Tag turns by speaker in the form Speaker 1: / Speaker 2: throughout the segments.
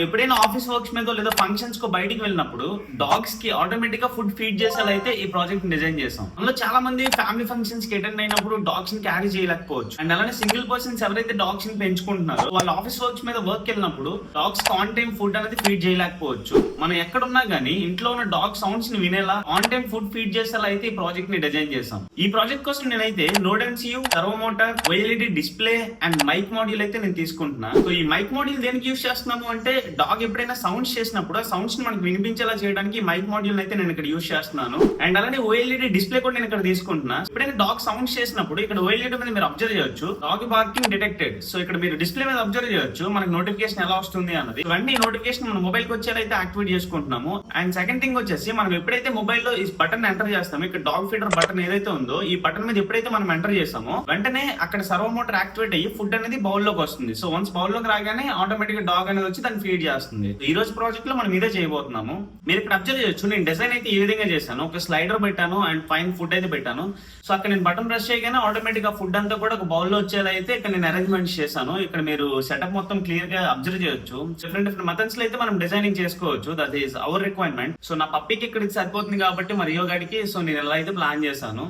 Speaker 1: ఎప్పుడైనా office works మీద లేదా ఫంక్షన్స్ కో బయటికి వెళ్ళినప్పుడు డాగ్స్ కి ఆటోమేటిక్ గా ఫుడ్ ఫీడ్ చేసేలా ఈ ప్రాజెక్ట్ డిజైన్ చేసాం. అందులో చాలా మంది ఫ్యామిలీ ఫంక్షన్స్ కి అటెండ్ అయినప్పుడు డాగ్స్ ని క్యారీ చేయలేకపోవచ్చు. అండ్ అలానే సింగిల్ పర్సన్స్ ఎవరైతే డాగ్స్ ని పెంచుకుంటున్నారో వాళ్ళ ఆఫీస్ వర్క్స్ మీద వర్క్ వెళ్ళినప్పుడు డాగ్స్ ఆన్ టైం ఫుడ్ అనేది ఫీడ్ చేయలేకపోవచ్చు. మనం ఎక్కడున్నా గానీ ఇంట్లో ఉన్న డాగ్ సౌండ్స్ ని వినేలా ఆన్ టైం ఫుడ్ ఫీడ్ చేసేలా అయితే ఈ ప్రాజెక్ట్ ని డిజైన్ చేసాం. ఈ ప్రాజెక్ట్ కోసం నేనైతే node MCU, servo motor, OLED display and mic module అయితే నేను తీసుకుంటున్నా. సో ఈ మైక్ మాడ్యూల్ దేనికి యూస్ చేస్తున్నాము అంటే డాగ్ ఎప్పుడైనా సౌండ్స్ చేసినప్పుడు ఆ సౌండ్స్ ని మనకి వినిపించేలా చేయడానికి మైక్ మాడ్యూల్ అయితే నేను ఇక్కడ యూస్ చేస్తున్నాను. అండ్ అలానే OLED డిస్ప్లే కూడా నేను ఇక్కడ తీసుకుంటున్నా. ఎప్పుడైనా డాగ్ సౌండ్స్ చేసినప్పుడు ఇక్కడ OLED మీద మీరు అబ్జర్వ్ చేయొచ్చు డాగ్ బార్కింగ్ డిటెక్టెడ్. సో ఇక్కడ మీరు డిస్ప్లే మీద అబ్జర్వ్ చేయొచ్చు మనకి నోటిఫికేషన్ ఎలా వస్తుంది అన్నది. ఇవన్నీ నోటిఫికేషన్ మన మొబైల్ కి వచ్చేలా అయితే యాక్టివేట్ చేసుకుంటున్నాము. అండ్ సెకండ్ థింగ్ వచ్చేసి మనం ఎప్పుడైతే మొబైల్ లో ఈ బటన్ ఎంటర్ చేస్తామో ఇక్కడ డాగ్ ఫీడర్ బటన్ ఏదైతే ఉందో ఈ బటన్ మీద ఎప్పుడైతే మనం ఎంటర్ చేస్తామో వెంటనే అక్కడ సర్వో మోటార్ యాక్టివేట్ అయ్యి ఫుడ్ అనేది బౌల్ లోకి వస్తుంది. సో వన్స్ బౌల్ లోకి రాగానే ఆటోమేటిక్ గా డాగ్ అనేది వచ్చి దాన్ని ఫీడ్ చేస్తుంది. ఈ రోజు ప్రాజెక్ట్ లో మనం ఇదే చేయబోతున్నాము. మీరు ఇక్కడ అబ్జర్వ్ చేయొచ్చు నేను డిజైన్ అయితే ఈ విధంగా చేశాను. ఒక స్లైడర్ పెట్టాను అండ్ పైన ఫుడ్ అయితే పెట్టాను. సో అక్కడ నేను బటన్ ప్రెస్ చేయగానే ఆటోమేటిక్ గా ఫుడ్ అంతా కూడా ఒక బౌల్ లో వచ్చేలా అయితే ఇక్కడ నేను అరేంజ్మెంట్ చేశాను. ఇక్కడ మీరు సెటప్ మొత్తం క్లియర్ గా అబ్జర్వ్ చేయొచ్చు. డిఫరెంట్ మెథడ్స్ లో అయితే మనం డిజైనింగ్ చేసుకోవచ్చు. That is our requirement. So నా పప్పికి ఇక్కడికి సరిపోతుంది కాబట్టి మరి యోగాడికి సో నేను ఎలా అయితే ప్లాన్ చేశాను.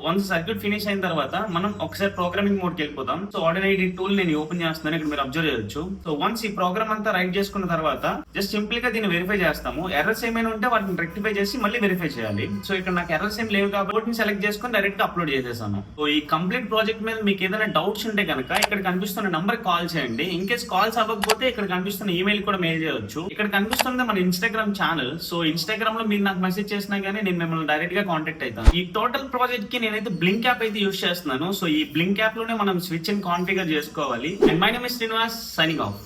Speaker 1: వన్స్ సర్క్యూట్ ఫినిష్ అయిన తర్వాత మనం ఒకసారి ప్రోగ్రామింగ్ మోడ్ కి వెళ్ళిపోతాం. సో ఆర్డినరీ టూల్ నేను ఓపెన్ చేస్తున్నాను. ఇక్కడ మీరు అబ్జర్వ్ చేయొచ్చు. సో వన్స్ ఈ ప్రోగ్రామ్ అంతా రైట్ చేసుకున్న తర్వాత జస్ట్ సింపుల్ గా దీన్ని వెరిఫై చేస్తాము. ఎర్రర్స్ ఏమైనా ఉంటే వాటిని రెక్టిఫై చేసి మళ్ళీ వెరిఫై చేయాలి. సో ఇక్కడ నాకు ఎర్రర్స్ ఏం లేవు కాబట్టి సెలెక్ట్ చేసుకుని డైరెక్ట్ గా అప్లోడ్ చేసేసాను. సో ఈ కంప్లీట్ ప్రాజెక్ట్ మీద మీకు ఏదైనా డౌట్స్ ఉంటే కనుక ఇక్కడ కనిపిస్తున్న నంబర్ కాల్ చేయండి. ఇన్ కేస్ కాల్స్ అవ్వకపోతే ఇక్కడ కనిపిస్తున్న ఈమెయిల్ కూడా మెయిల్ చేయొచ్చు. ఇక్కడ కనిపిస్తుంది మన ఇన్స్టాగ్రామ్ ఛానల్. సో ఇన్స్టాగ్రామ్ లో మీరు నాకు మెసేజ్ చేసినా గానీ నేను మిమ్మల్ని డైరెక్ట్ గా కాంటాక్ట్ అవుతాను. ఈ టోటల్ ప్రాజెక్ట్ కి నేనైతే బ్లింక్ యాప్ అయితే యూస్ చేస్తున్నాను. సో ఈ బ్లింక్ యాప్ లోనే మనం స్విచ్ అండ్ కాన్ఫిగర్ చేసుకోవాలి. And my name is Srinivas, signing off.